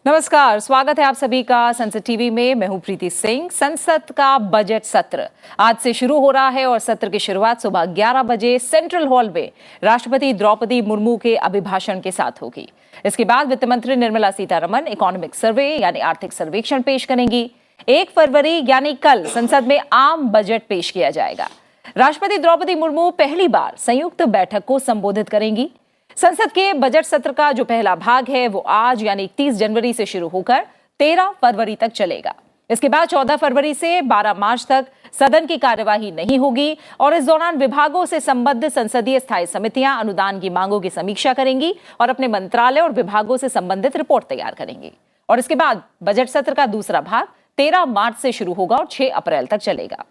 नमस्कार, स्वागत है आप सभी का संसद टीवी में। मैं हूं प्रीति सिंह। संसद का बजट सत्र आज से शुरू हो रहा है और सत्र की शुरुआत सुबह 11 बजे सेंट्रल हॉल में राष्ट्रपति द्रौपदी मुर्मू के अभिभाषण के साथ होगी। इसके बाद वित्त मंत्री निर्मला सीतारमण इकोनॉमिक सर्वे यानी आर्थिक सर्वेक्षण पेश करेंगी। 1 फरवरी यानी कल संसद में आम बजट पेश किया जाएगा। राष्ट्रपति द्रौपदी मुर्मू पहली बार संयुक्त बैठक को संबोधित करेंगी। संसद के बजट सत्र का जो पहला भाग है वो आज यानी 31 जनवरी से शुरू होकर 13 फरवरी तक चलेगा। इसके बाद 14 फरवरी से 12 मार्च तक सदन की कार्यवाही नहीं होगी और इस दौरान विभागों से संबद्ध संसदीय स्थायी समितियां अनुदान की मांगों की समीक्षा करेंगी और अपने मंत्रालय और विभागों से संबंधित रिपोर्ट तैयार करेंगी। और इसके बाद बजट सत्र का दूसरा भाग 13 मार्च से शुरू होगा और 6 अप्रैल तक चलेगा।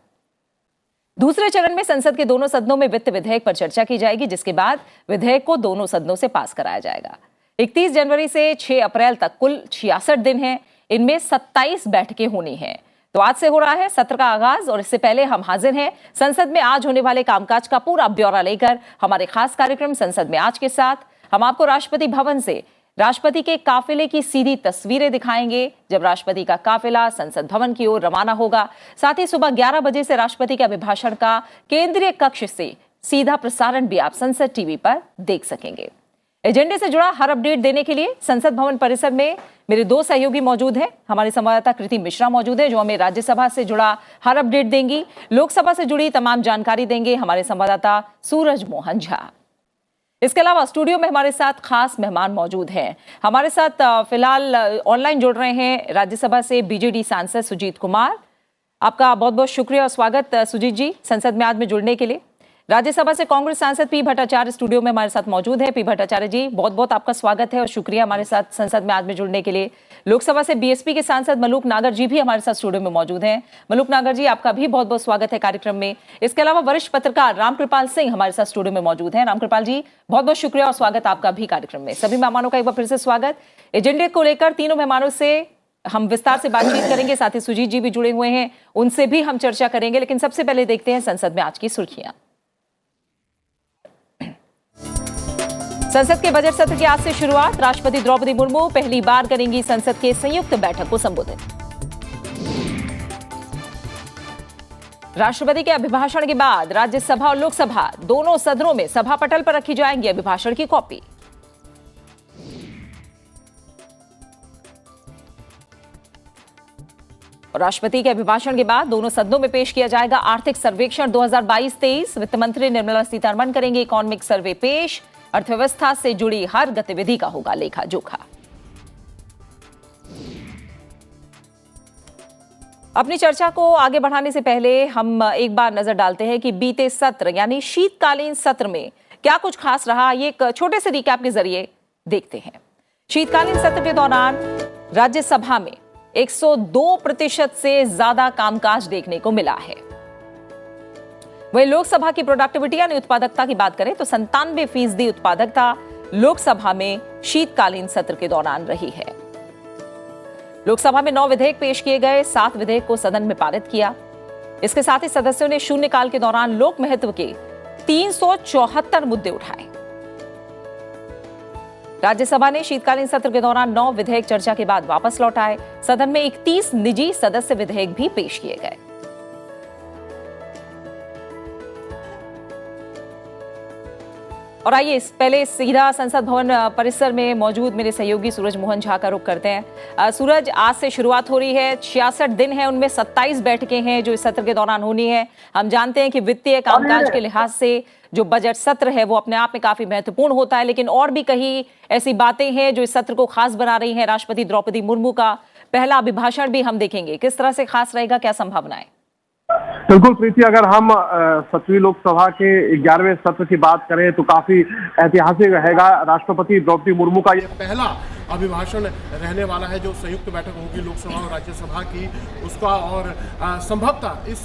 दूसरे चरण में संसद के दोनों सदनों में वित्त विधेयक पर चर्चा की जाएगी, जिसके बाद विधेयक को दोनों सदनों से पास कराया जाएगा। 31 जनवरी से 6 अप्रैल तक कुल 66 दिन हैं। इनमें 27 बैठकें होनी हैं। तो आज से हो रहा है सत्र का आगाज और इससे पहले हम हाजिर हैं संसद में आज होने वाले कामकाज का पूरा ब्यौरा लेकर हमारे खास कार्यक्रम संसद में आज के साथ। हम आपको राष्ट्रपति भवन से राष्ट्रपति के काफिले की सीधी तस्वीरें दिखाएंगे जब राष्ट्रपति का काफिला संसद भवन की ओर रवाना होगा। साथ ही सुबह 11 बजे से राष्ट्रपति के अभिभाषण का केंद्रीय कक्ष से सीधा प्रसारण भी आप संसद टीवी पर देख सकेंगे। एजेंडे से जुड़ा हर अपडेट देने के लिए संसद भवन परिसर में मेरे 2 सहयोगी मौजूद हैं। हमारी संवाददाता कृति मिश्रा मौजूद है जो हमें राज्यसभा से जुड़ा हर अपडेट देंगी। लोकसभा से जुड़ी तमाम जानकारी देंगे हमारे संवाददाता सूरज मोहन झा। इसके अलावा स्टूडियो में हमारे साथ खास मेहमान मौजूद हैं। हमारे साथ फिलहाल ऑनलाइन जुड़ रहे हैं राज्यसभा से बीजेडी सांसद सुजीत कुमार। आपका बहुत बहुत शुक्रिया और स्वागत सुजीत जी संसद में आज में जुड़ने के लिए। राज्यसभा से कांग्रेस सांसद पी भट्टाचार्य स्टूडियो में हमारे साथ मौजूद है। पी भट्टाचार्य जी बहुत बहुत आपका स्वागत है और शुक्रिया हमारे साथ संसद में आज में जुड़ने के लिए। लोकसभा से बीएसपी के सांसद मलूक नागर जी भी हमारे साथ स्टूडियो में मौजूद हैं। मलूक नागर जी आपका भी बहुत बहुत स्वागत है कार्यक्रम में। इसके अलावा वरिष्ठ पत्रकार रामकृपाल सिंह हमारे साथ स्टूडियो में मौजूद हैं। रामकृपाल जी बहुत बहुत शुक्रिया और स्वागत आपका भी कार्यक्रम में। सभी मेहमानों का एक बार फिर से स्वागत। एजेंडे को लेकर तीनों मेहमानों से हम विस्तार से बातचीत करेंगे। साथ ही सुजीत जी भी जुड़े हुए हैं, उनसे भी हम चर्चा करेंगे। लेकिन सबसे पहले देखते हैं संसद में आज की सुर्खियां। संसद के बजट सत्र की आज से शुरुआत। राष्ट्रपति द्रौपदी मुर्मू पहली बार करेंगी संसद के संयुक्त बैठक को संबोधित। राष्ट्रपति के अभिभाषण के बाद राज्यसभा और लोकसभा दोनों सदनों में सभा पटल पर रखी जाएंगी अभिभाषण की कॉपी। राष्ट्रपति के अभिभाषण के बाद दोनों सदनों में पेश किया जाएगा आर्थिक सर्वेक्षण 2022-23। वित्त मंत्री निर्मला सीतारमण करेंगे इकोनॉमिक सर्वे पेश। अर्थव्यवस्था से जुड़ी हर गतिविधि का होगा लेखा जोखा। अपनी चर्चा को आगे बढ़ाने से पहले हम एक बार नजर डालते हैं कि बीते सत्र यानी शीतकालीन सत्र में क्या कुछ खास रहा, ये एक छोटे से रिकैप के जरिए देखते हैं। शीतकालीन सत्र के दौरान राज्यसभा में 102% से ज्यादा कामकाज देखने को मिला है। वहीं लोकसभा की प्रोडक्टिविटी यानी उत्पादकता की बात करें तो 97% उत्पादकता लोकसभा में शीतकालीन सत्र के दौरान रही है। लोकसभा में 9 विधेयक पेश किए गए, 7 विधेयक को सदन में पारित किया। इसके साथ ही सदस्यों ने शून्यकाल के दौरान लोक महत्व के 374 मुद्दे उठाए। राज्यसभा ने शीतकालीन सत्र के दौरान 9 विधेयक चर्चा के बाद वापस लौटाए। सदन में 31 निजी सदस्य विधेयक भी पेश किए गए। और आइए पहले सीधा संसद भवन परिसर में मौजूद मेरे सहयोगी सूरज मोहन झा का रुख करते हैं। सूरज, आज से शुरुआत हो रही है, 66 दिन है, उनमें 27 बैठकें हैं जो इस सत्र के दौरान होनी है। हम जानते हैं कि वित्तीय कामकाज के लिहाज से जो बजट सत्र है वो अपने आप में काफी महत्वपूर्ण होता है, लेकिन और भी कई ऐसी बातें हैं जो इस सत्र को खास बना रही हैं। राष्ट्रपति द्रौपदी मुर्मू का पहला अभिभाषण भी हम देखेंगे, किस तरह से खास रहेगा, क्या संभावनाएं? बिल्कुल प्रीति, अगर हम 7वीं लोकसभा के 11वें सत्र की बात करें तो काफी ऐतिहासिक रहेगा। राष्ट्रपति द्रौपदी मुर्मू का यह पहला अभिभाषण रहने वाला है जो संयुक्त बैठक होगी लोकसभा और राज्यसभा की उसका। और संभवतः इस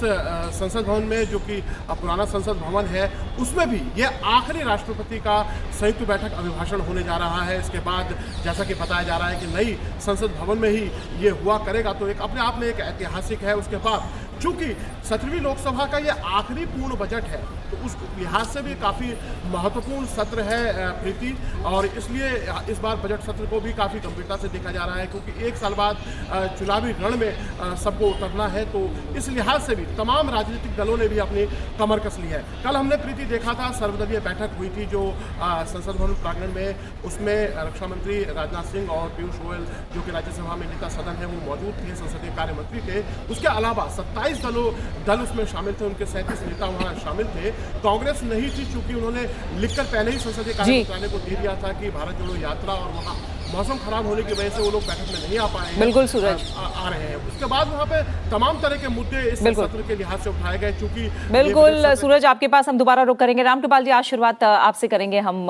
संसद भवन में जो कि पुराना संसद भवन है उसमें भी ये आखिरी राष्ट्रपति का संयुक्त बैठक अभिभाषण होने जा रहा है। इसके बाद जैसा कि बताया जा रहा है कि नई संसद भवन में ही ये हुआ करेगा, तो एक अपने आप में एक ऐतिहासिक है। उसके बाद चूंकि 17वीं लोकसभा का ये आखिरी पूर्ण बजट है, तो उस लिहाज से भी काफ़ी महत्वपूर्ण सत्र है प्रीति, और इसलिए इस बार बजट सत्र को भी काफ़ी गंभीरता से देखा जा रहा है, क्योंकि एक साल बाद चुनावी रण में सबको उतरना है। तो इस लिहाज से भी तमाम राजनीतिक दलों ने भी अपनी कमर कस ली है। कल हमने प्रीति देखा था, सर्वदलीय बैठक हुई थी जो संसद भवन प्रांगण में, उसमें रक्षा मंत्री राजनाथ सिंह और पीयूष गोयल जो कि राज्यसभा में नेता सदन है वो मौजूद थे, संसदीय कार्य मंत्री थे। उसके अलावा 27 दल उसमें शामिल थे, उनके 37 नेता वहाँ शामिल थे। कांग्रेस नहीं थी, चूंकि उन्होंने लिखकर पहले ही संसदीय कार्य मंत्रालय को दे दिया था कि भारत जोड़ो यात्रा और वहाँ मौसम खराब होने की वजह से वो लोग बैठक में नहीं आ पाए हैं। बिल्कुल सूरज आ रहे हैं। उसके बाद वहाँ पे तमाम तरह के मुद्दे इस सत्र के लिहाज से उठाए गए, चूंकि बिल्कुल सूरज आपके पास हम दोबारा रुक करेंगे। रामकृपाल जी, आज शुरुआत आपसे करेंगे हम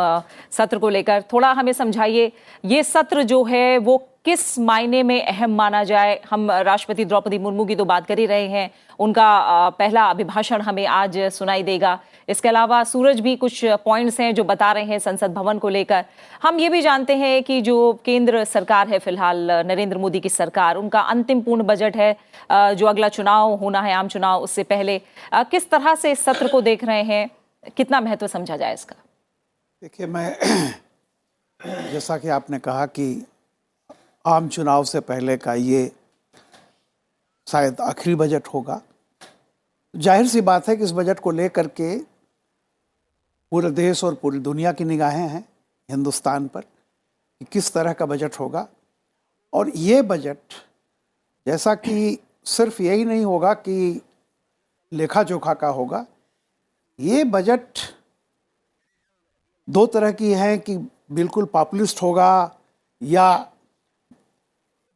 सत्र को लेकर। थोड़ा हमें समझाइए, ये सत्र जो है वो किस मायने में अहम माना जाए? हम राष्ट्रपति द्रौपदी मुर्मू की तो बात कर ही रहे हैं, उनका पहला अभिभाषण हमें आज सुनाई देगा। इसके अलावा सूरज भी कुछ पॉइंट्स हैं जो बता रहे हैं संसद भवन को लेकर। हम ये भी जानते हैं कि जो केंद्र सरकार है फिलहाल, नरेंद्र मोदी की सरकार, उनका अंतिम पूर्ण बजट है जो अगला चुनाव होना है, आम चुनाव, उससे पहले किस तरह से इस सत्र को देख रहे हैं? कितना महत्व समझा जाए इसका? देखिए, मैं जैसा कि आपने कहा कि आम चुनाव से पहले का ये शायद आखिरी बजट होगा। जाहिर सी बात है कि इस बजट को लेकर के पूरे देश और पूरी दुनिया की निगाहें हैं हिंदुस्तान पर कि किस तरह का बजट होगा। और ये बजट जैसा कि सिर्फ यही नहीं होगा कि लेखा जोखा का होगा, ये बजट दो तरह की है कि बिल्कुल पॉपुलिस्ट होगा या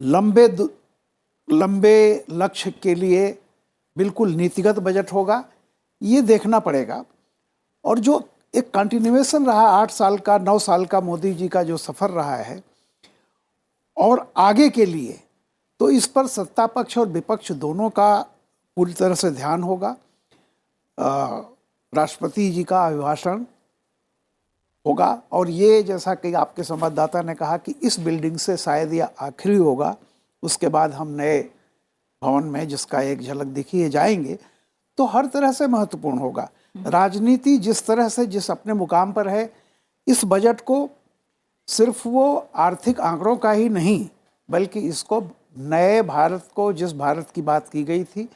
लंबे लक्ष्य के लिए बिल्कुल नीतिगत बजट होगा, ये देखना पड़ेगा। और जो एक कंटिन्यूएशन रहा 8 साल का, 9 साल का मोदी जी का जो सफ़र रहा है और आगे के लिए, तो इस पर सत्ता पक्ष और विपक्ष दोनों का पूरी तरह से ध्यान होगा। राष्ट्रपति जी का अभिभाषण होगा और ये, जैसा कि आपके संवाददाता ने कहा, कि इस बिल्डिंग से शायद ये आखिरी होगा। उसके बाद हम नए भवन में, जिसका एक झलक दिखी है, जाएंगे। तो हर तरह से महत्वपूर्ण होगा। राजनीति जिस तरह से जिस अपने मुकाम पर है, इस बजट को सिर्फ वो आर्थिक आंकड़ों का ही नहीं, बल्कि इसको नए भारत को, जिस भारत की बात की गई थी,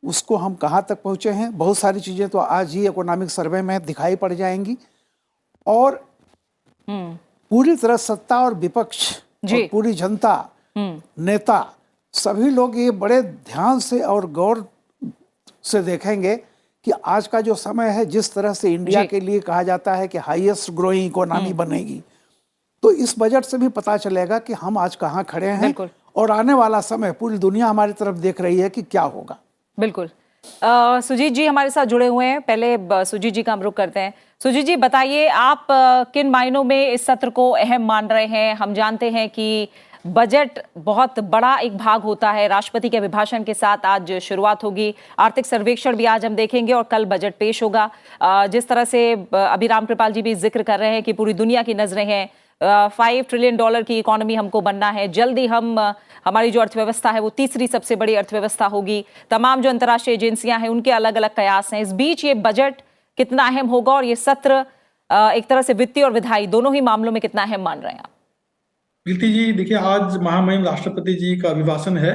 उसको हम कहाँ तक पहुँचे हैं, बहुत सारी चीज़ें तो आज ही इकोनॉमिक सर्वे में दिखाई पड़ जाएंगी। और पूरी तरह सत्ता और विपक्ष और पूरी जनता, नेता, सभी लोग ये बड़े ध्यान से और गौर से देखेंगे कि आज का जो समय है, जिस तरह से इंडिया के लिए कहा जाता है कि हाईएस्ट ग्रोइंग इकोनॉमी बनेगी, तो इस बजट से भी पता चलेगा कि हम आज कहाँ खड़े हैं और आने वाला समय पूरी दुनिया हमारी तरफ देख रही है कि क्या होगा। बिल्कुल। सुजीत जी हमारे साथ जुड़े हुए हैं, पहले सुजीत जी का हम रुख करते हैं। सुजीत जी बताइए, आप किन मायनों में इस सत्र को अहम मान रहे हैं? हम जानते हैं कि बजट बहुत बड़ा एक भाग होता है, राष्ट्रपति के अभिभाषण के साथ आज शुरुआत होगी, आर्थिक सर्वेक्षण भी आज हम देखेंगे और कल बजट पेश होगा। जिस तरह से अभी रामकृपाल जी भी जिक्र कर रहे हैं कि पूरी दुनिया की नजरें हैं, $5 ट्रिलियन की इकोनॉमी हमको बनना है, जल्दी हमारी जो अर्थव्यवस्था है वो तीसरी सबसे बड़ी अर्थव्यवस्था होगी। तमाम जो अंतर्राष्ट्रीय एजेंसियां हैं उनके अलग अलग कयास हैं। इस बीच ये बजट कितना अहम होगा और ये सत्र एक तरह से वित्तीय और विधायी दोनों ही मामलों में कितना अहम मान रहे हैं आप? कीर्ति जी, देखिए, आज महामहिम राष्ट्रपति जी का अभिभाषण है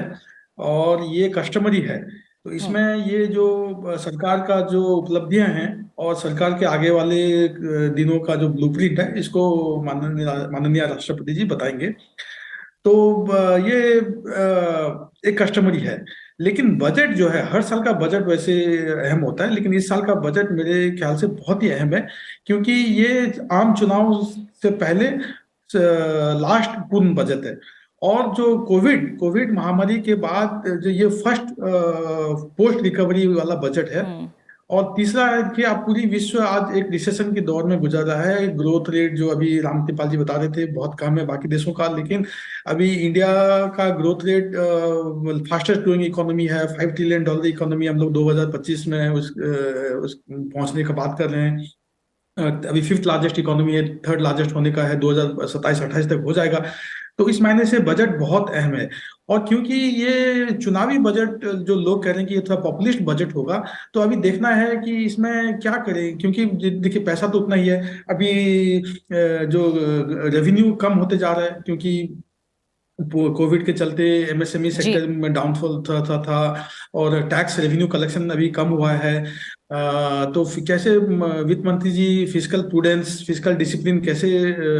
और ये कस्टमरी है। तो इसमें ये जो सरकार का जो उपलब्धियां हैं और सरकार के आगे वाले दिनों का जो ब्लूप्रिंट है, इसको माननीय राष्ट्रपति जी बताएंगे। तो ये एक कस्टमरी है। लेकिन बजट जो है, हर साल का बजट वैसे अहम होता है, लेकिन इस साल का बजट मेरे ख्याल से बहुत ही अहम है, क्योंकि ये आम चुनाव से पहले लास्ट पूर्ण बजट है। और जो कोविड महामारी के बाद जो ये फर्स्ट पोस्ट रिकवरी वाला बजट है। और तीसरा है कि आप पूरी विश्व आज एक रिसेशन के दौर में गुजर रहा है। ग्रोथ रेट जो अभी रामकृपाल जी बता रहे थे बहुत कम है बाकी देशों का, लेकिन अभी इंडिया का growth rate fastest growing economy है। $5 ट्रिलियन इकोनॉमी हम लोग 2025 में उस पहुंचने का बात कर रहे हैं। अभी 5th लार्जेस्ट इकोनॉमी है, 3rd लार्जेस्ट होने का है, 2027-28 तक हो जाएगा। तो इस मायने से बजट बहुत अहम है। और क्योंकि ये चुनावी बजट जो लोग कह रहे हैं कि ये थोड़ा पॉपुलिस्ट बजट होगा, तो अभी देखना है कि इसमें क्या करें, क्योंकि देखिए पैसा तो उतना ही है। अभी जो रेवेन्यू कम होते जा रहा है, क्योंकि कोविड के चलते एमएसएमई जी। सेक्टर में डाउनफॉल था और टैक्स रेवेन्यू कलेक्शन अभी कम हुआ है। तो कैसे वित्त मंत्री जी फिजिकल प्रूडेंस, फिजिकल डिसिप्लिन कैसे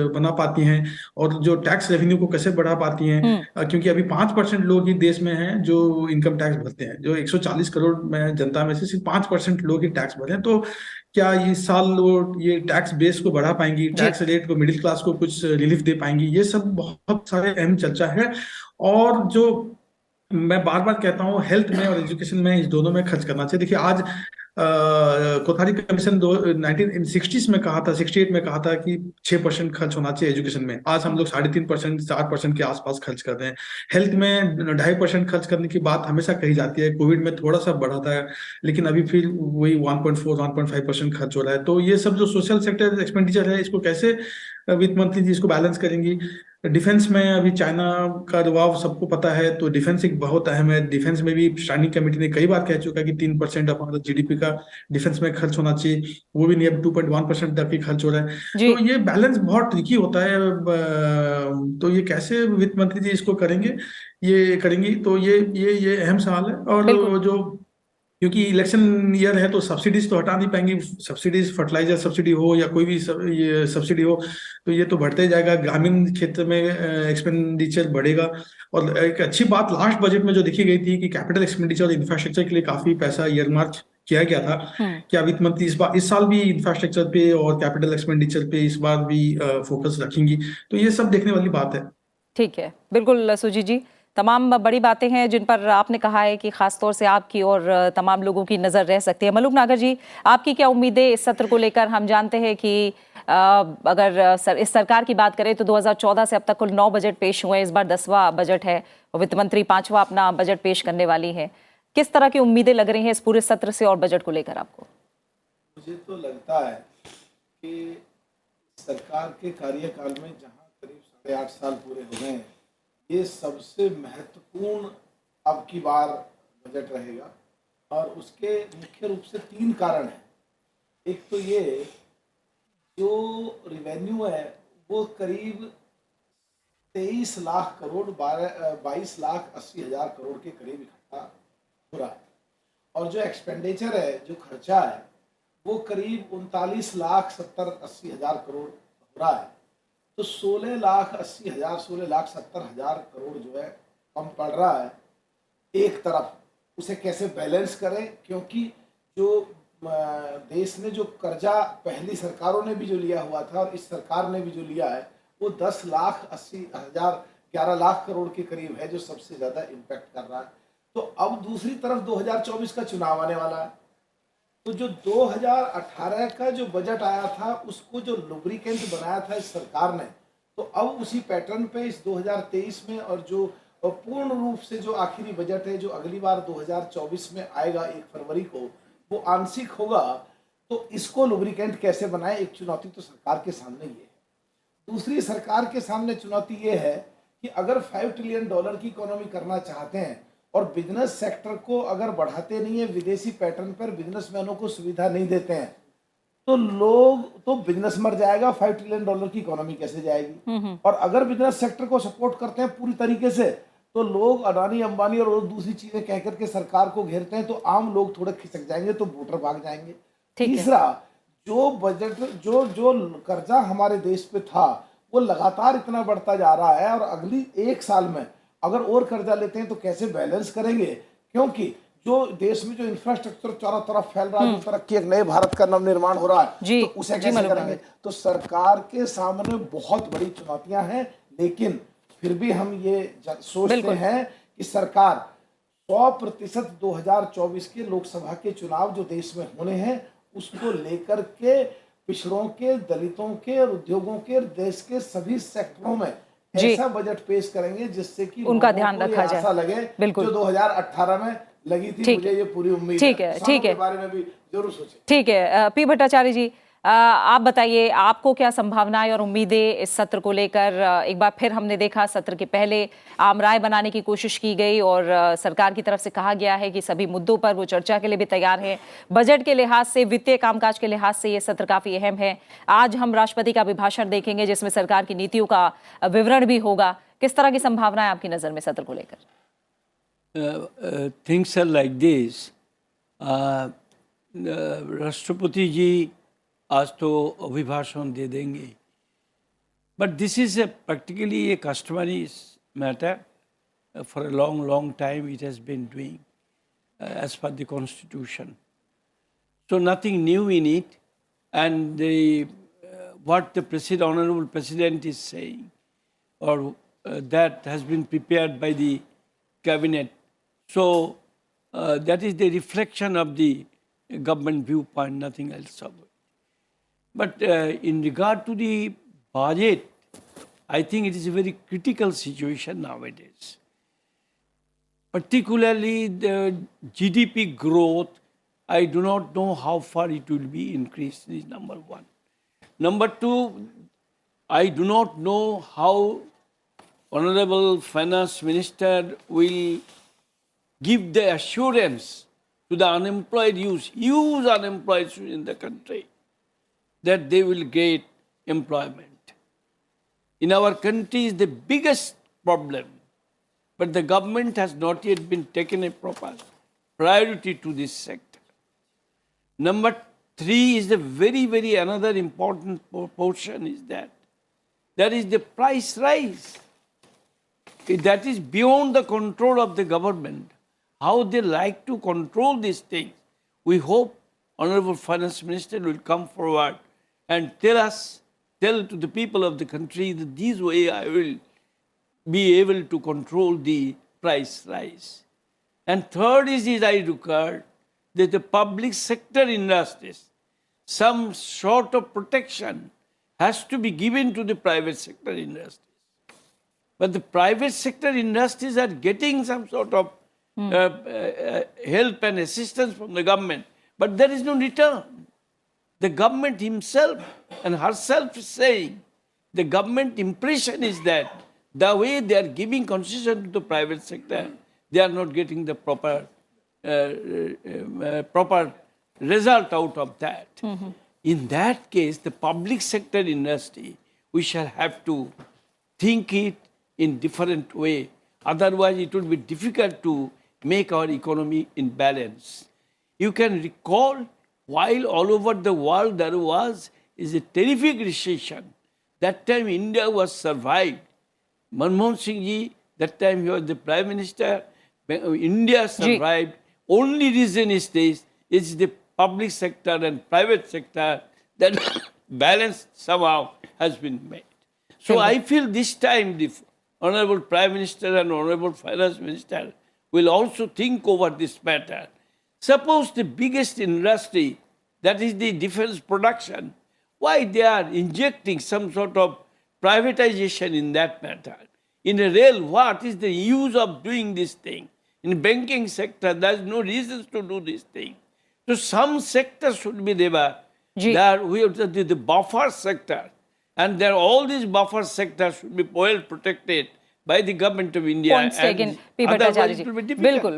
बना पाती हैं, और जो टैक्स रेवेन्यू को कैसे बढ़ा पाती हैं, क्योंकि अभी 5% लोग ही देश में हैं जो इनकम टैक्स भरते हैं। जो 140 करोड़ में जनता में से सिर्फ 5% लोग ही टैक्स भरते हैं। तो क्या इस साल वो ये टैक्स बेस को बढ़ा पाएंगी, जी। टैक्स रेट को, मिडिल क्लास को कुछ रिलीफ दे पाएंगी? ये सब बहुत सारे अहम चर्चा है। और जो मैं बार बार कहता हूँ, हेल्थ में और एजुकेशन में, इस दोनों में खर्च करना चाहिए। देखिए आज कोठारी कमीशन 1960s में कहा था, 68 में कहा था कि 6% खर्च होना चाहिए एजुकेशन में। आज हम लोग 3.5%, 4% के आसपास खर्च कर रहे हैं। हेल्थ में 2.5% खर्च करने की बात हमेशा कही जाती है। कोविड में थोड़ा सा बढ़ा था, लेकिन अभी फिर वही 1.4, 1.5% खर्च हो रहा है। तो ये सब जो सोशल सेक्टर एक्सपेंडिचर है, इसको कैसे वित्त मंत्री जी इसको बैलेंस करेंगी? डिफेंस में अभी चाइना का दबाव सबको पता है, तो डिफेंस एक बहुत अहम है। डिफेंस में भी स्टैंडिंग कमेटी ने कई बार कह चुका है कि 3% ऑफ हमारा जीडीपी का डिफेंस में खर्च होना चाहिए। वो भी नहीं, अब 2.1% तक ही खर्च हो रहा है। जी। तो ये बैलेंस बहुत ट्रिकी होता है। तो ये कैसे वित्त मंत्री जी इसको करेंगे, ये करेंगी? तो ये अहम सवाल है। बिल्कुल। और जो, क्योंकि इलेक्शन ईयर है, तो सब्सिडीज तो हटा नहीं पाएंगी। सब्सिडीज, फर्टिलाइजर सब्सिडी हो या कोई भी ये सब्सिडी हो, तो ये तो बढ़ते जाएगा। ग्रामीण क्षेत्र में एक्सपेंडिचर बढ़ेगा। और एक अच्छी बात लास्ट बजट में जो देखी गई थी कि कैपिटल एक्सपेंडिचर और इंफ्रास्ट्रक्चर के लिए काफी पैसा ईयरमार्क किया गया था। क्या वित्त मंत्री इस साल भी इंफ्रास्ट्रक्चर पे और कैपिटल एक्सपेंडिचर पे इस बार भी फोकस रखेंगी? तो ये सब देखने वाली बात है। ठीक है, बिल्कुल सुजीत जी, तमाम बड़ी बातें हैं जिन पर आपने कहा है कि खास तौर से आपकी और तमाम लोगों की नज़र रह सकती है। मलूक नागर जी, आपकी क्या उम्मीदें इस सत्र को लेकर? हम जानते हैं कि अगर इस सरकार की बात करें तो 2014 से अब तक कुल 9 बजट पेश हुए हैं। इस बार 10वां बजट है और वित्त मंत्री 5वां अपना बजट पेश करने वाली हैं। किस तरह की उम्मीदें लग रही हैं इस पूरे सत्र से और बजट को लेकर आपको? मुझे तो लगता है कि सरकार के कार्यकाल में जहाँ करीब 8.5 साल पूरे हो गए हैं, ये सबसे महत्वपूर्ण अब की बार बजट रहेगा। और उसके मुख्य रूप से 3 कारण हैं। एक तो ये, जो रिवेन्यू है वो करीब 23 लाख करोड़ 22,80,000 करोड़ के करीब इकट्ठा हो रहा है। और जो एक्सपेंडिचर है, जो खर्चा है, वो करीब 39,70,80,000 करोड़ हो रहा है। तो 16,80,000, 16,70,000 करोड़ जो है कम पड़ रहा है। एक तरफ उसे कैसे बैलेंस करें, क्योंकि जो देश ने जो कर्जा पहली सरकारों ने भी जो लिया हुआ था और इस सरकार ने भी जो लिया है, वो 10,80,000, 11 लाख करोड़ के करीब है, जो सबसे ज्यादा इम्पैक्ट कर रहा है। तो अब दूसरी तरफ 2024 का चुनाव आने वाला है। तो जो 2018 का जो बजट आया था, उसको जो लुब्रिकेंट बनाया था इस सरकार ने, तो अब उसी पैटर्न पे इस 2023 में, और जो पूर्ण रूप से जो आखिरी बजट है जो अगली बार 2024 में आएगा 1 फरवरी को, वो आंशिक होगा। तो इसको लुब्रिकेंट कैसे बनाए, एक चुनौती तो सरकार के सामने ये है। दूसरी सरकार के सामने चुनौती ये है कि अगर $5 ट्रिलियन की इकोनॉमी करना चाहते हैं और बिजनेस सेक्टर को अगर बढ़ाते नहीं है, विदेशी पैटर्न पर बिजनेसमैनों को सुविधा नहीं देते हैं, तो बिजनेस मर जाएगा। $5 ट्रिलियन की इकोनॉमी कैसे जाएगी? और अगर बिजनेस सेक्टर को सपोर्ट करते हैं पूरी तरीके से, तो लोग अडानी अंबानी और दूसरी चीजें कह करके सरकार को घेरते हैं, तो आम लोग थोड़े खिसक जाएंगे, तो वोटर भाग जाएंगे। तीसरा, जो बजट जो कर्जा हमारे देश पे था, वो लगातार इतना बढ़ता जा रहा है, और अगली 1 साल में अगर और कर्जा लेते हैं तो कैसे बैलेंस करेंगे? क्योंकि जो देश में जो इंफ्रास्ट्रक्चर चारों तरफ फैल रहा है, जो तरक्की, एक नए भारत का नवनिर्माण हो रहा है, तो उसे कैसे करेंगे? तो सरकार के सामने बहुत बड़ी चुनौतियां हैं। लेकिन फिर भी हम ये सोचते हैं कि सरकार 100% 2024 के लोकसभा के चुनाव जो देश में होने हैं, उसको लेकर के पिछड़ों के, दलितों के और उद्योगों के, देश के सभी सेक्टरों में ऐसा बजट पेश करेंगे जिससे कि उनका ध्यान रखा जाए। ऐसा लगे जो 2018 में लगी थी। मुझे ये पूरी उम्मीद है। ठीक है, बारे में भी जरूर सोचें। ठीक है। पी भट्टाचार्य जी, आप बताइए, आपको क्या संभावनाएं और उम्मीदें इस सत्र को लेकर? एक बार फिर हमने देखा सत्र के पहले आम राय बनाने की कोशिश की गई और सरकार की तरफ से कहा गया है कि सभी मुद्दों पर वो चर्चा के लिए भी तैयार है। बजट के लिहाज से, वित्तीय कामकाज के लिहाज से ये सत्र काफी अहम है। आज हम राष्ट्रपति का अभिभाषण देखेंगे जिसमें सरकार की नीतियों का विवरण भी होगा। किस तरह की संभावनाएं आपकी नजर में सत्र को लेकर? Things are like this. राष्ट्रपति जी आज तो अभिभाषण दे देंगे, but this is practically a customary matter for a long time it has been doing as per the constitution, so nothing new in it, and what the honorable president is saying, or that has been prepared by the cabinet, so that is the reflection of the government viewpoint, nothing else of it. But in regard to the budget, I think it is a very critical situation nowadays. Particularly the GDP growth, I do not know how far it will be increased, is number one. Number two, I do not know how Honorable Finance Minister will give the assurance to the unemployed youth, huge unemployed youth in the country, that they will get employment. In our country is the biggest problem, but the government has not yet been taken a proper priority to this sector. Number three is the very another important portion is that is the price rise. That is beyond the control of the government. How they like to control these things. We hope Honorable Finance Minister will come forward and tell to the people of the country that this way I will be able to control the price rise. And third is I regard that the public sector industries, some sort of protection has to be given to the private sector industries. But the private sector industries are getting some sort of help and assistance from the government, but there is no return. The government himself and herself is saying, the government impression is that the way they are giving concession to the private sector, they are not getting the proper result out of that. In that case, the public sector industry, we shall have to think it in different way. Otherwise, it will be difficult to make our economy in balance. You can recall, while all over the world there was a terrific recession, that time India was survived. Manmohan Singh ji, that time he was the Prime Minister, India survived. Only reason is this, is the public sector and private sector that balance somehow has been made. So I feel this time the Honorable Prime Minister and Honorable Finance Minister will also think over this matter. Suppose the biggest industry, that is the defense production, why they are injecting some sort of privatization in that matter? In a real, what is the use of doing this thing? In banking sector, there is no reason to do this thing. So some sectors should be there. There we have the buffer sector, and there all these buffer sectors should be well protected by the government of India. Points taken, P Bhattacharya ji.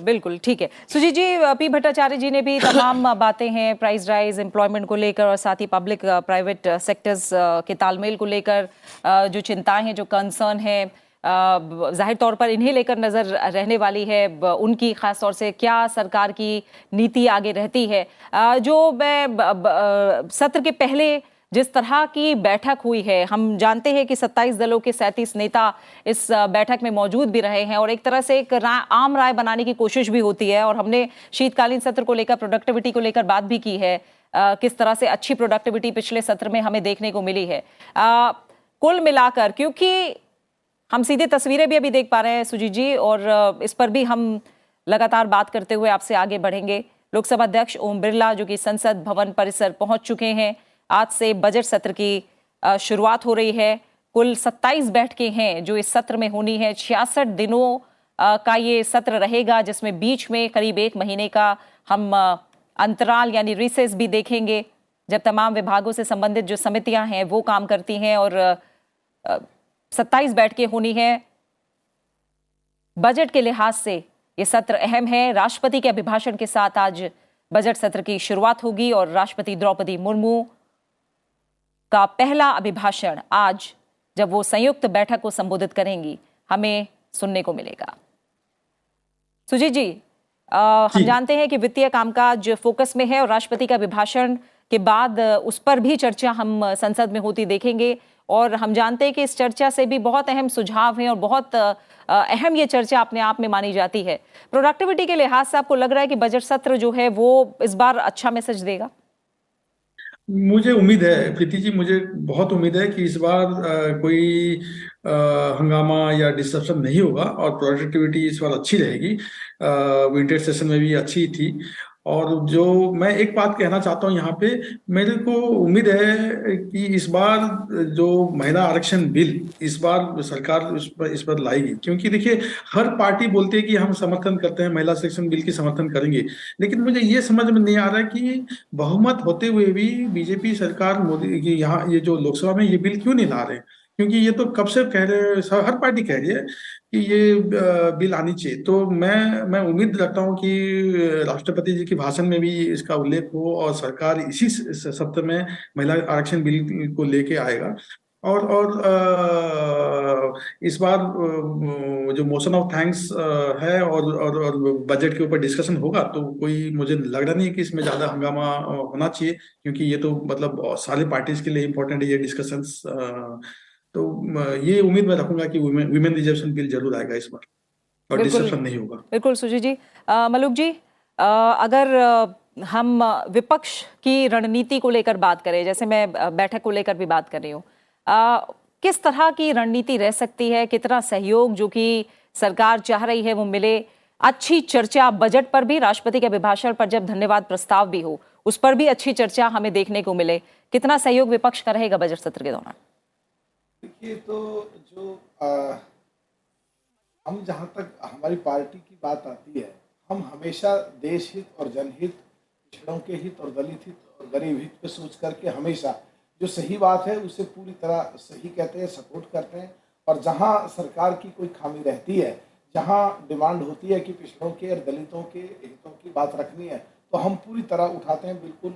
बिल्कुल ठीक है। Sujit ji, P Bhattacharya ji ने भी तमाम बातें हैं price rise, employment को लेकर और साथ ही पब्लिक प्राइवेट सेक्टर्स के तालमेल को लेकर जो चिंताएं हैं, जो कंसर्न है, जाहिर तौर पर इन्हें लेकर नजर रहने वाली है उनकी, खास तौर से क्या सरकार की नीति आगे रहती है। जो सत्र के पहले जिस तरह की बैठक हुई है, हम जानते हैं कि 27 दलों के 37 नेता इस बैठक में मौजूद भी रहे हैं और एक तरह से एक आम राय बनाने की कोशिश भी होती है। और हमने शीतकालीन सत्र को लेकर, प्रोडक्टिविटी को लेकर बात भी की है, किस तरह से अच्छी प्रोडक्टिविटी पिछले सत्र में हमें देखने को मिली है। कुल मिलाकर, क्योंकि हम सीधे तस्वीरें भी अभी देख पा रहे हैं सुजीत जी, और इस पर भी हम लगातार बात करते हुए आपसे आगे बढ़ेंगे। लोकसभा अध्यक्ष ओम बिरला जो कि संसद भवन परिसर पहुंच चुके हैं। आज से बजट सत्र की शुरुआत हो रही है। कुल 27 बैठकें हैं जो इस सत्र में होनी है। 66 दिनों का ये सत्र रहेगा, जिसमें बीच में करीब 1 महीने का हम अंतराल यानी रिसेस भी देखेंगे। जब तमाम विभागों से संबंधित जो समितियां हैं वो काम करती हैं और 27 बैठकें होनी है। बजट के लिहाज से ये सत्र अहम है। राष्ट्रपति के अभिभाषण के साथ आज बजट सत्र की शुरुआत होगी और राष्ट्रपति द्रौपदी मुर्मू का पहला अभिभाषण आज जब वो संयुक्त बैठक को संबोधित करेंगी हमें सुनने को मिलेगा। सुजीत जी, हम जानते हैं कि वित्तीय कामकाज फोकस में है और राष्ट्रपति का अभिभाषण के बाद उस पर भी चर्चा हम संसद में होती देखेंगे और हम जानते हैं कि इस चर्चा से भी बहुत अहम सुझाव हैं और बहुत अहम ये चर्चा अपने आप में मानी जाती है। प्रोडक्टिविटी के लिहाज से आपको लग रहा है कि बजट सत्र जो है वो इस बार अच्छा मैसेज देगा? मुझे उम्मीद है प्रीति जी, मुझे बहुत उम्मीद है कि इस बार कोई हंगामा या डिस्टर्बन नहीं होगा और प्रोडक्टिविटी इस बार अच्छी रहेगी। विंटर सेशन में भी अच्छी थी। और जो मैं एक बात कहना चाहता हूँ यहाँ पे, मेरे को उम्मीद है कि इस बार जो महिला आरक्षण बिल इस बार सरकार इस पर लाएगी, क्योंकि देखिए हर पार्टी बोलती है कि हम समर्थन करते हैं, महिला आरक्षण बिल की समर्थन करेंगे, लेकिन मुझे ये समझ में नहीं आ रहा है कि बहुमत होते हुए भी बीजेपी सरकार मोदी की यहाँ ये जो लोकसभा में ये बिल क्यों नहीं ला रहे हैं। क्योंकि ये तो कब से कह रहे हैं, हर पार्टी कह रही है कि ये बिल आनी चाहिए। तो मैं उम्मीद रखता हूँ कि राष्ट्रपति जी के भाषण में भी इसका उल्लेख हो और सरकार इसी सत्र में महिला आरक्षण बिल को लेके आएगा। और इस बार जो मोशन ऑफ थैंक्स है और बजट के ऊपर डिस्कशन होगा, तो कोई मुझे लग रहा नहीं कि इसमें ज्यादा हंगामा होना चाहिए, क्योंकि ये तो मतलब सारे पार्टीज के लिए इम्पोर्टेंट है ये डिस्कशंस। तो ये उम्मीद मैं रखूंगा कि विमेन रिजर्वेशन बिल जरूर आएगा इस बार और डिस्कशन नहीं होगा। बिल्कुल सुजीत जी। मलूक जी, अगर हम विपक्ष की रणनीति को लेकर बात करें, जैसे मैं बैठक को लेकर भी बात कर रही हूँ, किस तरह की रणनीति रह सकती है? कितना सहयोग जो कि सरकार चाह रही है वो मिले? अच्छी चर्चा बजट पर भी, राष्ट्रपति के अभिभाषण पर जब धन्यवाद प्रस्ताव भी हो उस पर भी अच्छी चर्चा हमें देखने को मिले। कितना सहयोग विपक्ष का रहेगा बजट सत्र के दौरान? देखिए, तो जो हम जहाँ तक हमारी पार्टी की बात आती है, हम हमेशा देश हित और जनहित, पिछड़ों के हित और दलित हित और गरीब हित पे सोच करके हमेशा जो सही बात है उसे पूरी तरह सही कहते हैं, सपोर्ट करते हैं। और जहाँ सरकार की कोई खामी रहती है, जहाँ डिमांड होती है कि पिछड़ों के और दलितों के हितों की बात रखनी है, तो हम पूरी तरह उठाते हैं, बिल्कुल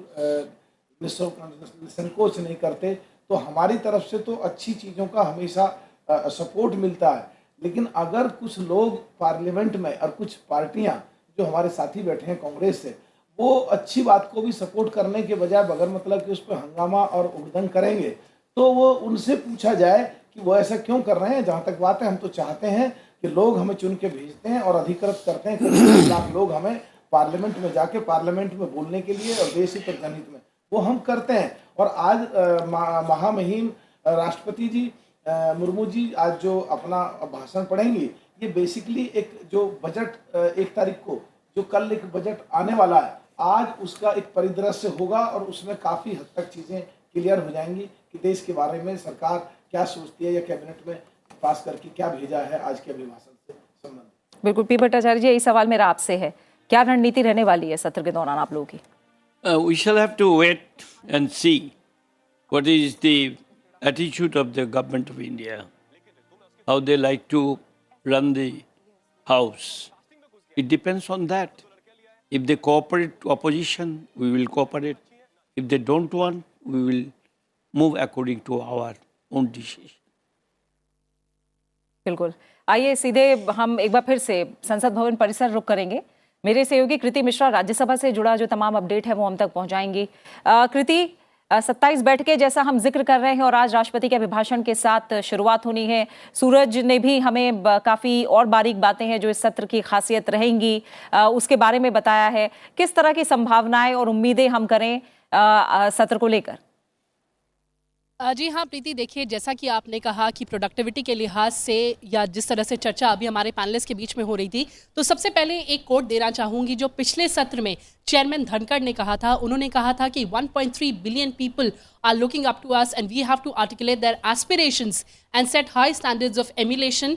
संकोच नहीं करते। तो हमारी तरफ से तो अच्छी चीज़ों का हमेशा सपोर्ट मिलता है। लेकिन अगर कुछ लोग पार्लियामेंट में और कुछ पार्टियां जो हमारे साथी बैठे हैं कांग्रेस से, वो अच्छी बात को भी सपोर्ट करने के बजाय बगैर मतलब कि उस पर हंगामा और उद्घाटन करेंगे, तो वो उनसे पूछा जाए कि वो ऐसा क्यों कर रहे हैं। जहाँ तक बात है, हम तो चाहते हैं कि लोग हमें चुन के भेजते हैं और अधिकृत करते हैं कि 1 लाख लोग हमें पार्लियामेंट में जाके पार्लियामेंट में बोलने के लिए और देश हित और जनहित में वो हम करते हैं। और आज महामहिम राष्ट्रपति जी मुर्मू जी आज जो अपना भाषण पढ़ेंगी, ये बेसिकली एक जो बजट 1 तारीख को जो कल एक बजट आने वाला है, आज उसका एक परिदृश्य होगा और उसमें काफ़ी हद तक चीज़ें क्लियर हो जाएंगी कि देश के बारे में सरकार क्या सोचती है या कैबिनेट में पास करके क्या भेजा है आज के अभिभाषण से संबंधित। बिल्कुल। पी भट्टाचार्य जी, यही सवाल मेरा आपसे है, क्या रणनीति रहने वाली है सत्र के दौरान आप लोगों की? We shall have to wait and see what is the attitude of the government of India, how they like to run the house. It depends on that. If they cooperate opposition, we will cooperate. If they don't want, we will move according to our own decision. बिल्कुल। आइए सीधे हम एक बार फिर से संसद भवन परिसर रुक करेंगे। मेरे सहयोगी कृति मिश्रा राज्यसभा से जुड़ा जो तमाम अपडेट है वो हम तक पहुंचाएंगी। कृति, 27 बैठकें जैसा हम जिक्र कर रहे हैं और आज राष्ट्रपति के अभिभाषण के साथ शुरुआत होनी है। सूरज ने भी हमें काफ़ी और बारीक बातें हैं जो इस सत्र की खासियत रहेंगी उसके बारे में बताया है। किस तरह की संभावनाएं और उम्मीदें हम करें सत्र को लेकर? जी हाँ प्रीति, देखिए जैसा कि आपने कहा कि प्रोडक्टिविटी के लिहाज से या जिस तरह से चर्चा अभी हमारे पैनलिस्ट के बीच में हो रही थी, तो सबसे पहले एक कोट देना चाहूँगी जो पिछले सत्र में चेयरमैन धनखड़ ने कहा था। उन्होंने कहा था कि 1.3 billion people are looking up to us and we have to articulate their aspirations and set high standards of emulation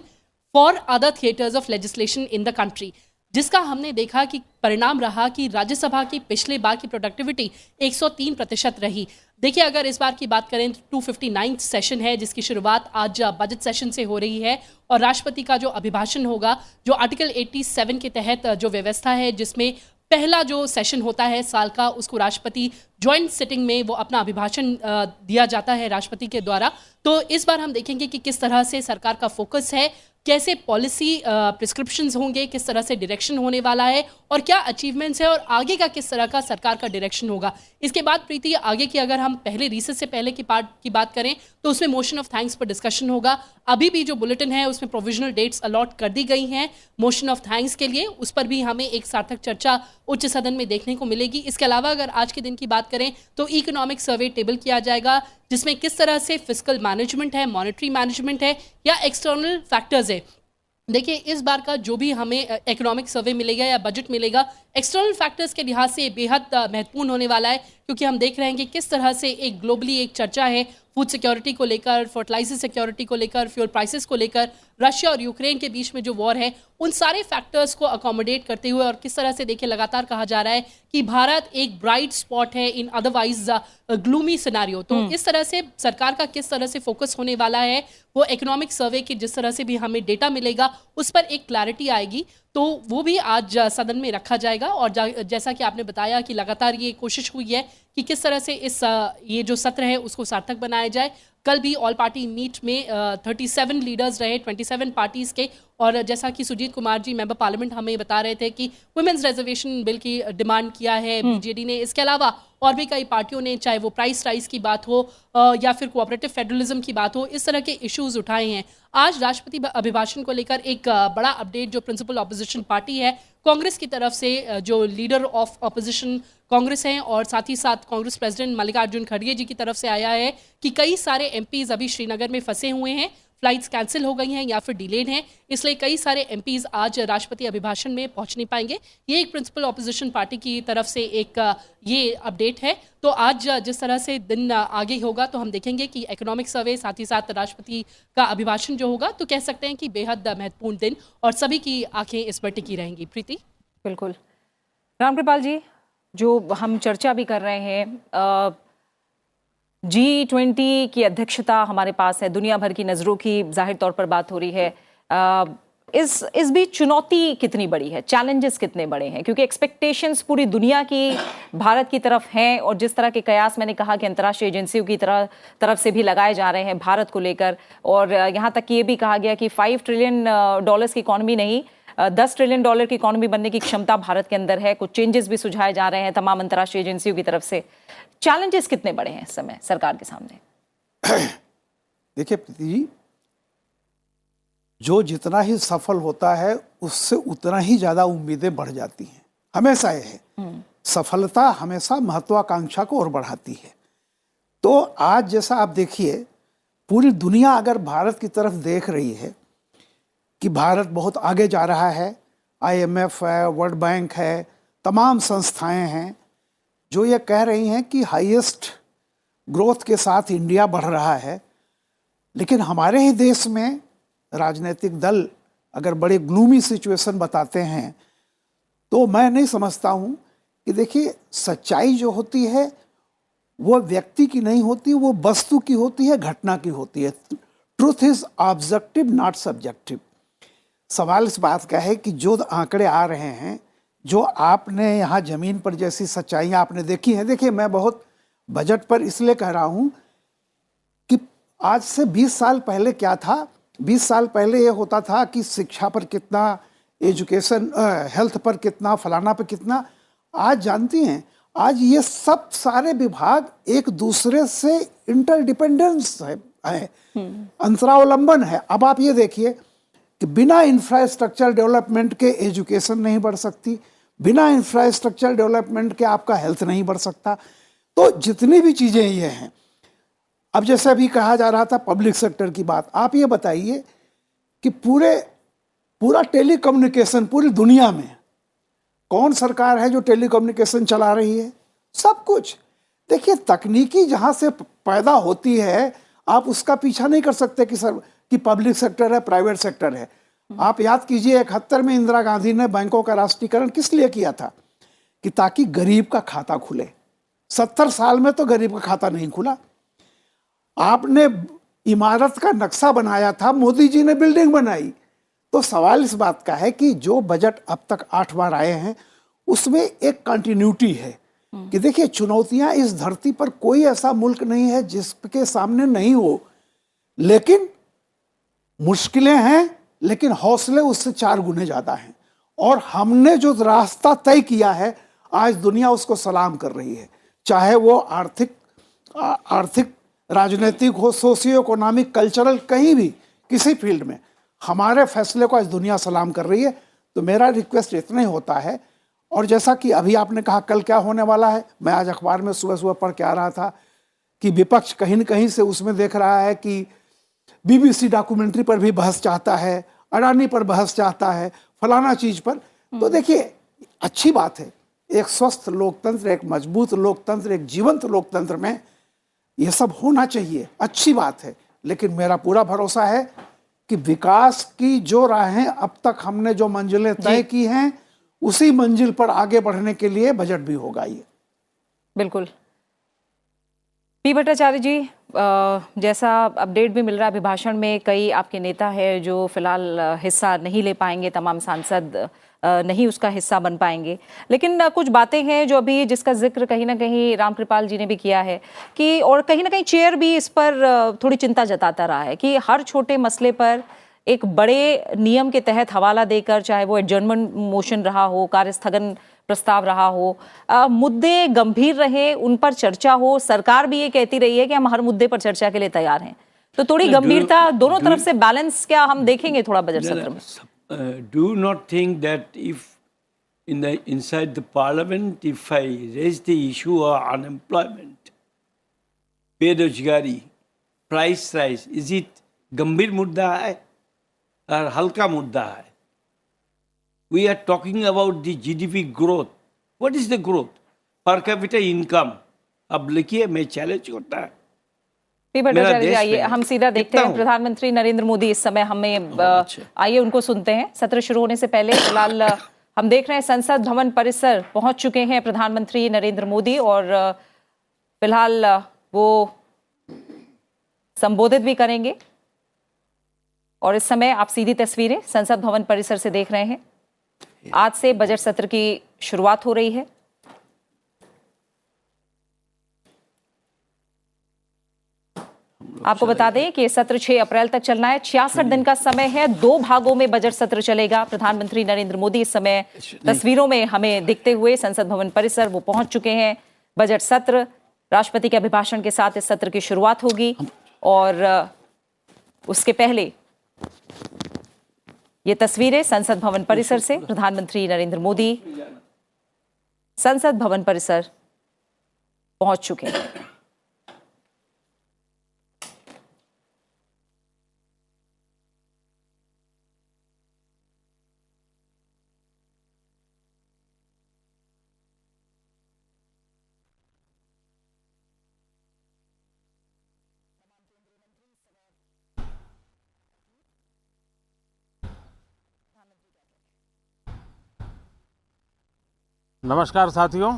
for other theatres of legislation in the country. जिसका हमने देखा कि परिणाम रहा कि राज्यसभा की पिछले बार की प्रोडक्टिविटी 103% रही। देखिए, अगर इस बार की बात करें तो 259 सेशन है जिसकी शुरुआत आज बजट सेशन से हो रही है और राष्ट्रपति का जो अभिभाषण होगा, जो आर्टिकल 87 के तहत जो व्यवस्था है जिसमें पहला जो सेशन होता है साल का, उसको राष्ट्रपति ज्वाइंट सिटिंग में वो अपना अभिभाषण दिया जाता है राष्ट्रपति के द्वारा। तो इस बार हम देखेंगे कि किस तरह से सरकार का फोकस है, कैसे पॉलिसी प्रिस्क्रिप्शंस होंगे, किस तरह से डायरेक्शन होने वाला है और क्या अचीवमेंट्स है और आगे का किस तरह का सरकार का डायरेक्शन होगा। इसके बाद प्रीति, आगे की अगर हम पहले रिसेस से पहले की पार्ट की बात करें तो उसमें मोशन ऑफ थैंक्स पर डिस्कशन होगा। अभी भी जो बुलेटिन है उसमें प्रोविजनल डेट्स अलॉट कर दी गई हैं मोशन ऑफ थैंक्स के लिए, उस पर भी हमें एक सार्थक चर्चा उच्च सदन में देखने को मिलेगी। इसके अलावा अगर आज के दिन की बात करें तो इकोनॉमिक सर्वे टेबल किया जाएगा जिसमें किस तरह से फिस्कल मैनेजमेंट है, मॉनेटरी मैनेजमेंट है या एक्सटर्नल फैक्टर्स है। देखिए, इस बार का जो भी हमें इकोनॉमिक सर्वे मिलेगा या बजट मिलेगा, एक्सटर्नल फैक्टर्स के लिहाज से बेहद महत्वपूर्ण होने वाला है, क्योंकि हम देख रहे हैं कि किस तरह से एक ग्लोबली एक चर्चा है फूड सिक्योरिटी को लेकर, फर्टिलाइजर सिक्योरिटी को लेकर, फ्यूल प्राइसेस को लेकर, रशिया और यूक्रेन के बीच में जो वॉर है, उन सारे फैक्टर्स को अकोमोडेट करते हुए और किस तरह से देखिए लगातार कहा जा रहा है कि भारत एक ब्राइट स्पॉट है इन अदरवाइज ग्लूमी सिनेरियो। तो इस तरह से सरकार का किस तरह से फोकस होने वाला है, वो इकोनॉमिक सर्वे की जिस तरह से भी हमें डेटा मिलेगा उस पर एक क्लैरिटी आएगी, तो वो भी आज सदन में रखा जाएगा। और जैसा कि आपने बताया कि लगातार ये कोशिश हुई है कि किस तरह से इस ये जो सत्र है उसको सार्थक बनाया जाए। कल भी ऑल पार्टी मीट में 37 लीडर्स रहे 27 पार्टीज के, और जैसा कि सुजीत कुमार जी मेंबर पार्लियामेंट हमें बता रहे थे कि वुमेन्स रिजर्वेशन बिल की डिमांड किया है बीजेडी ने। इसके अलावा और भी कई पार्टियों ने, चाहे वो प्राइस राइज की बात हो या फिर कोऑपरेटिव फेडरलिज्म की बात हो, इस तरह के इश्यूज उठाए हैं। आज राष्ट्रपति अभिभाषण को लेकर एक बड़ा अपडेट जो प्रिंसिपल ऑपोजिशन पार्टी है कांग्रेस की तरफ से, जो लीडर ऑफ ऑपोजिशन कांग्रेस हैं और साथ ही साथ कांग्रेस प्रेसिडेंट मल्लिकार्जुन खड़गे जी की तरफ से आया है कि कई सारे एमपीज अभी श्रीनगर में फंसे हुए हैं, फ्लाइट्स कैंसिल हो गई हैं या फिर डिलेड हैं, इसलिए कई सारे एमपीज आज राष्ट्रपति अभिभाषण में पहुंच नहीं पाएंगे। ये एक प्रिंसिपल ऑपोजिशन पार्टी की तरफ से एक ये अपडेट है। तो आज जिस तरह से दिन आगे होगा तो हम देखेंगे कि इकोनॉमिक सर्वे साथ ही साथ राष्ट्रपति का अभिभाषण जो होगा, तो कह सकते हैं कि बेहद महत्वपूर्ण दिन और सभी की आंखें इस पर टिकी रहेंगी। प्रीति। बिल्कुल रामकृपाल जी, जो हम चर्चा भी कर रहे हैं, G20 की अध्यक्षता हमारे पास है, दुनिया भर की नज़रों की जाहिर तौर पर बात हो रही है। इस बीच चुनौती कितनी बड़ी है, चैलेंजेस कितने बड़े हैं, क्योंकि एक्सपेक्टेशंस पूरी दुनिया की भारत की तरफ हैं और जिस तरह के कयास मैंने कहा कि अंतर्राष्ट्रीय एजेंसियों की तरफ से भी लगाए जा रहे हैं भारत को लेकर, और यहाँ तक कि ये भी कहा गया कि $5 ट्रिलियन की इकॉनमी नहीं, $10 ट्रिलियन की इकॉनमी बनने की क्षमता भारत के अंदर है। कुछ चेंजेस भी सुझाए जा रहे हैं तमाम अंतर्राष्ट्रीय एजेंसियों की तरफ से। चैलेंजेस कितने बड़े हैं इस समय सरकार के सामने? देखिए प्रीति जी, जो जितना ही सफल होता है उससे उतना ही ज्यादा उम्मीदें बढ़ जाती हैं। हमेशा ये है, सफलता हमेशा महत्वाकांक्षा को और बढ़ाती है। तो आज जैसा आप देखिए, पूरी दुनिया अगर भारत की तरफ देख रही है कि भारत बहुत आगे जा रहा है, IMF है, वर्ल्ड बैंक है, तमाम संस्थाएं हैं जो ये कह रही हैं कि हाईएस्ट ग्रोथ के साथ इंडिया बढ़ रहा है, लेकिन हमारे ही देश में राजनीतिक दल अगर बड़े ग्लूमी सिचुएशन बताते हैं तो मैं नहीं समझता हूँ कि देखिए, सच्चाई जो होती है वो व्यक्ति की नहीं होती, वो वस्तु की होती है, घटना की होती है। Truth is objective not subjective. सवाल इस बात का है कि जो आंकड़े आ रहे हैं, जो आपने यहाँ जमीन पर जैसी सच्चाइयाँ आपने देखी हैं, देखिए मैं बहुत बजट पर इसलिए कह रहा हूँ कि आज से 20 साल पहले क्या था। 20 साल पहले ये होता था कि शिक्षा पर कितना, एजुकेशन, हेल्थ पर कितना, फलाना पर कितना। आज जानती हैं, आज ये सब सारे विभाग एक दूसरे से इंटरडिपेंडेंस है, अंतरावलंबन है। अब आप ये देखिए कि बिना इंफ्रास्ट्रक्चर डेवलपमेंट के एजुकेशन नहीं बढ़ सकती, बिना इंफ्रास्ट्रक्चर डेवलपमेंट के आपका हेल्थ नहीं बढ़ सकता। तो जितनी भी चीज़ें ये हैं, अब जैसे अभी कहा जा रहा था पब्लिक सेक्टर की बात, आप ये बताइए कि पूरा टेलीकम्युनिकेशन पूरी दुनिया में कौन सरकार है जो टेलीकम्युनिकेशन चला रही है? सब कुछ। देखिए, तकनीकी जहाँ से पैदा होती है आप उसका पीछा नहीं कर सकते कि पब्लिक सेक्टर है, प्राइवेट सेक्टर है। आप याद कीजिए 71 में इंदिरा गांधी ने बैंकों का राष्ट्रीयकरण किस लिए किया था? कि ताकि गरीब का खाता खुले। 70 साल में तो गरीब का खाता नहीं खुला। आपने इमारत का नक्शा बनाया था, मोदी जी ने बिल्डिंग बनाई। तो सवाल इस बात का है कि जो बजट अब तक 8 बार आए हैं उसमें एक कंटिन्यूटी है कि देखिए, चुनौतियां इस धरती पर कोई ऐसा मुल्क नहीं है जिसके सामने नहीं हो, लेकिन मुश्किलें हैं, लेकिन हौसले उससे 4 गुने ज्यादा हैं। और हमने जो रास्ता तय किया है आज दुनिया उसको सलाम कर रही है, चाहे वो आर्थिक राजनीतिक हो, सोशियो इकोनॉमिक, कल्चरल, कहीं भी किसी फील्ड में हमारे फैसले को आज दुनिया सलाम कर रही है। तो मेरा रिक्वेस्ट इतना ही होता है। और जैसा कि अभी आपने कहा कल क्या होने वाला है, मैं आज अखबार में सुबह सुबह पढ़ के आ रहा था कि विपक्ष कहीं न कहीं से उसमें देख रहा है कि बीबीसी डॉक्यूमेंट्री पर भी बहस चाहता है, अडानी पर बहस चाहता है, फलाना चीज पर। तो देखिए, अच्छी बात है, एक स्वस्थ लोकतंत्र, एक मजबूत लोकतंत्र, एक जीवंत लोकतंत्र में ये सब होना चाहिए, अच्छी बात है। लेकिन मेरा पूरा भरोसा है कि विकास की जो राहें अब तक हमने जो मंजिलें तय की हैं उसी मंजिल पर आगे बढ़ने के लिए बजट भी होगा। ये बिल्कुल। पी भट्टाचार्य जी, जैसा अपडेट भी मिल रहा है, अभिभाषण में कई आपके नेता है जो फिलहाल हिस्सा नहीं ले पाएंगे, तमाम सांसद नहीं उसका हिस्सा बन पाएंगे, लेकिन कुछ बातें हैं जो अभी जिसका जिक्र कहीं ना कहीं रामकृपाल जी ने भी किया है कि, और कहीं ना कहीं चेयर भी इस पर थोड़ी चिंता जताता रहा है कि हर छोटे मसले पर एक बड़े नियम के तहत हवाला देकर, चाहे वो एडजर्नमेंट मोशन रहा हो, कार्यस्थगन प्रस्ताव रहा हो, मुद्दे गंभीर रहे, उन पर चर्चा हो। सरकार भी ये कहती रही है कि हम हर मुद्दे पर चर्चा के लिए तैयार हैं। तो थोड़ी गंभीरता दोनों तरफ से बैलेंस क्या हम देखेंगे थोड़ा बजट सत्र में? Do you not think that if inside the parliament, if I raise the issue of unemployment, बेरोजगारी, price rise, is it गंभीर मुद्दा है और हल्का मुद्दा है? We are talking about the GDP growth. What is the growth? Per capita income. अब लिखिए, मैं चैलेंज करता है। पी भट्टाचार्य जी, आइए हम सीधा देखते हैं। प्रधानमंत्री नरेंद्र मोदी इस समय हमें आइए उनको सुनते हैं। सत्र शुरू होने से पहले फिलहाल हम देख रहे हैं संसद भवन परिसर पहुंच चुके हैं प्रधानमंत्री नरेंद्र मोदी, और फिलहाल वो संबोधित भी करेंगे। और इस समय आप सीधी तस्वीरें संसद भवन परिसर से देख रहे हैं। आज से बजट सत्र की शुरुआत हो रही है। आपको बता दें कि सत्र 6 अप्रैल तक चलना है। 66 दिन का समय है। 2 भागों में बजट सत्र चलेगा। प्रधानमंत्री नरेंद्र मोदी इस समय तस्वीरों में हमें दिखते हुए संसद भवन परिसर वो पहुंच चुके हैं। बजट सत्र राष्ट्रपति के अभिभाषण के साथ इस सत्र की शुरुआत होगी, और उसके पहले ये तस्वीरें संसद भवन परिसर से। प्रधानमंत्री नरेंद्र मोदी संसद भवन परिसर पहुंच चुके हैं। नमस्कार साथियों,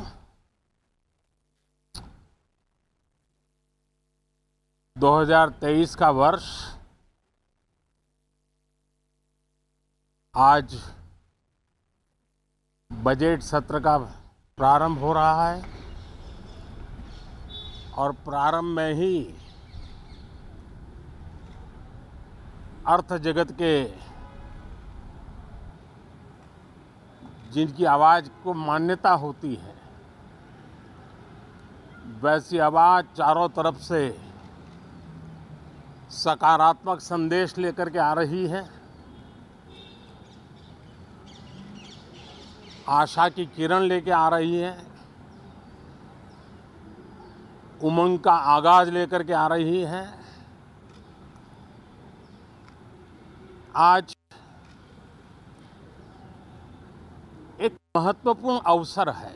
दो 2023 का वर्ष आज बजट सत्र का प्रारंभ हो रहा है, और प्रारंभ में ही अर्थ जगत के जिनकी आवाज़ को मान्यता होती है, वैसी आवाज़ चारों तरफ से सकारात्मक संदेश लेकर के आ रही है। आशा की किरण लेके आ रही है, उमंग का आगाज लेकर के आ रही है। आज एक महत्वपूर्ण अवसर है।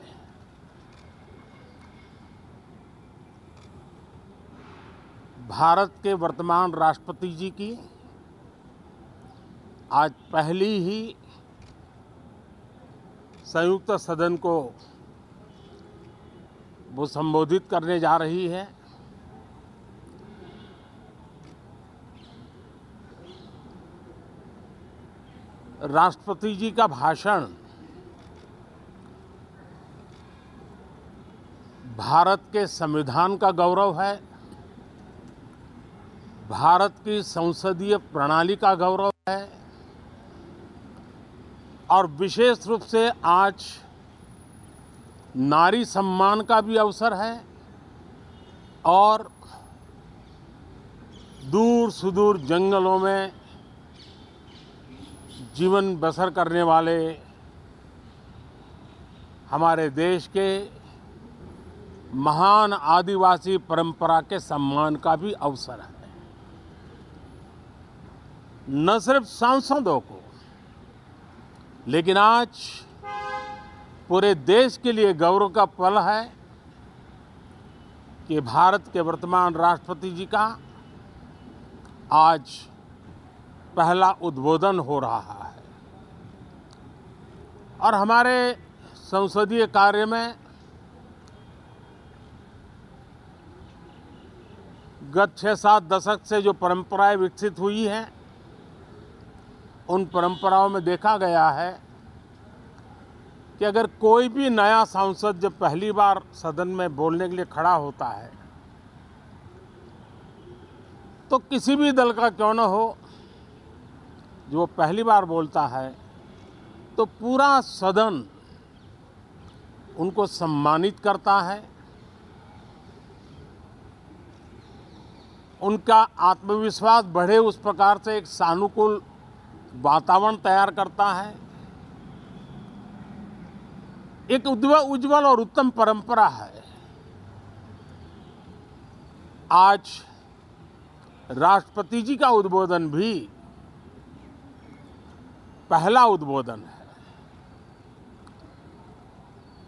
भारत के वर्तमान राष्ट्रपति जी की आज पहली ही संयुक्त सदन को वो संबोधित करने जा रही है। राष्ट्रपति जी का भाषण भारत के संविधान का गौरव है, भारत की संसदीय प्रणाली का गौरव है और विशेष रूप से आज नारी सम्मान का भी अवसर है और दूर सुदूर जंगलों में जीवन बसर करने वाले हमारे देश के महान आदिवासी परंपरा के सम्मान का भी अवसर है। न सिर्फ सांसदों को, लेकिन आज पूरे देश के लिए गौरव का पल है कि भारत के वर्तमान राष्ट्रपति जी का आज पहला उद्बोधन हो रहा है और हमारे संसदीय कार्य में गत 6-7 दशक से जो परंपराएं विकसित हुई हैं, उन परंपराओं में देखा गया है कि अगर कोई भी नया सांसद जब पहली बार सदन में बोलने के लिए खड़ा होता है तो किसी भी दल का क्यों न हो, जो पहली बार बोलता है तो पूरा सदन उनको सम्मानित करता है, उनका आत्मविश्वास बढ़े उस प्रकार से एक सानुकूल वातावरण तैयार करता है। एक उज्जवल और उत्तम परंपरा है। आज राष्ट्रपति जी का उद्बोधन भी पहला उद्बोधन है।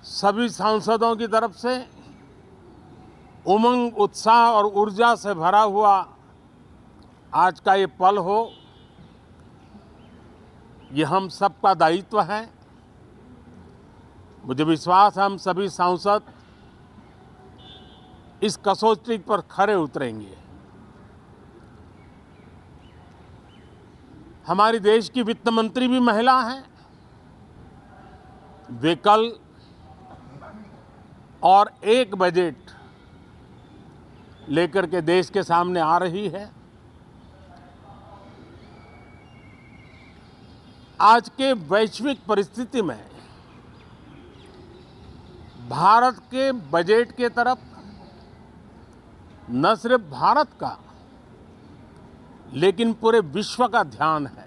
सभी सांसदों की तरफ से उमंग, उत्साह और ऊर्जा से भरा हुआ आज का ये पल हो, ये हम सबका दायित्व है। मुझे विश्वास है हम सभी सांसद इस कसौटी पर खरे उतरेंगे। हमारी देश की वित्त मंत्री भी महिला हैं। वे कल और एक बजट लेकर के देश के सामने आ रही है। आज के वैश्विक परिस्थिति में भारत के बजट के तरफ न सिर्फ भारत का लेकिन पूरे विश्व का ध्यान है।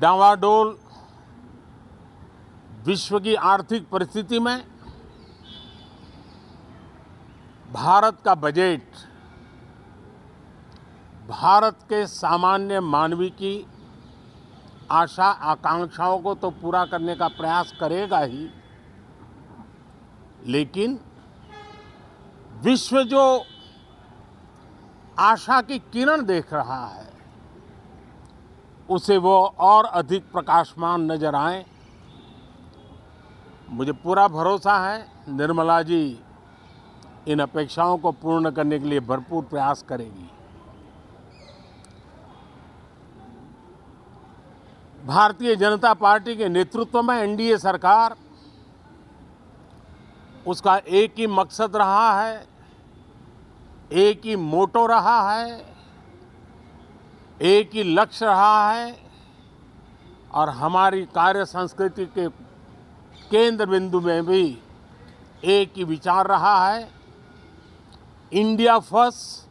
डावाडोल विश्व की आर्थिक परिस्थिति में भारत का बजट भारत के सामान्य मानवी की आशा आकांक्षाओं को तो पूरा करने का प्रयास करेगा ही, लेकिन विश्व जो आशा की किरण देख रहा है उसे वो और अधिक प्रकाशमान नजर आए। मुझे पूरा भरोसा है निर्मला जी इन अपेक्षाओं को पूर्ण करने के लिए भरपूर प्रयास करेगी। भारतीय जनता पार्टी के नेतृत्व में एनडीए सरकार, उसका एक ही मकसद रहा है, एक ही मोटो रहा है, एक ही लक्ष्य रहा है और हमारी कार्य संस्कृति के केंद्र बिंदु में भी एक ही विचार रहा है, इंडिया फर्स्ट,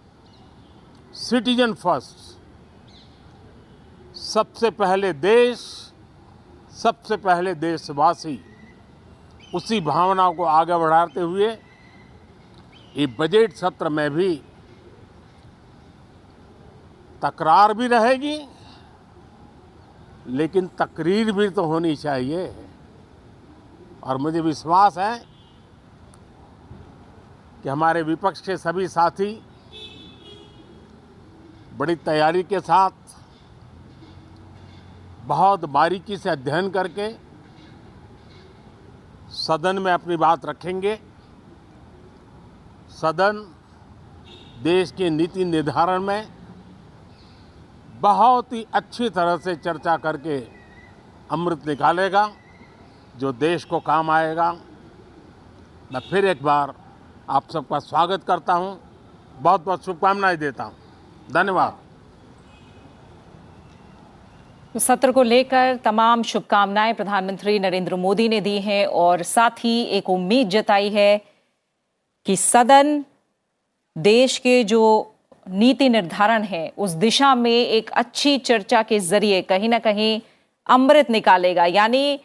सिटीजन फर्स्ट। सबसे पहले देश, सबसे पहले देशवासी, उसी भावना को आगे बढ़ाते हुए ये बजट सत्र में भी तकरार भी रहेगी, लेकिन तकरीर भी तो होनी चाहिए। और मुझे विश्वास है कि हमारे विपक्ष के सभी साथी बड़ी तैयारी के साथ बहुत बारीकी से अध्ययन करके सदन में अपनी बात रखेंगे। सदन देश के नीति निर्धारण में बहुत ही अच्छी तरह से चर्चा करके अमृत निकालेगा जो देश को काम आएगा। मैं फिर एक बार आप सबका स्वागत करता हूं, बहुत बहुत शुभकामनाएं देता हूं। धन्यवाद। तो सत्र को लेकर तमाम शुभकामनाएं प्रधानमंत्री नरेंद्र मोदी ने दी हैं और साथ ही एक उम्मीद जताई है कि सदन देश के जो नीति निर्धारण है उस दिशा में एक अच्छी चर्चा के जरिए कहीं ना कहीं अमृत निकालेगा। यानी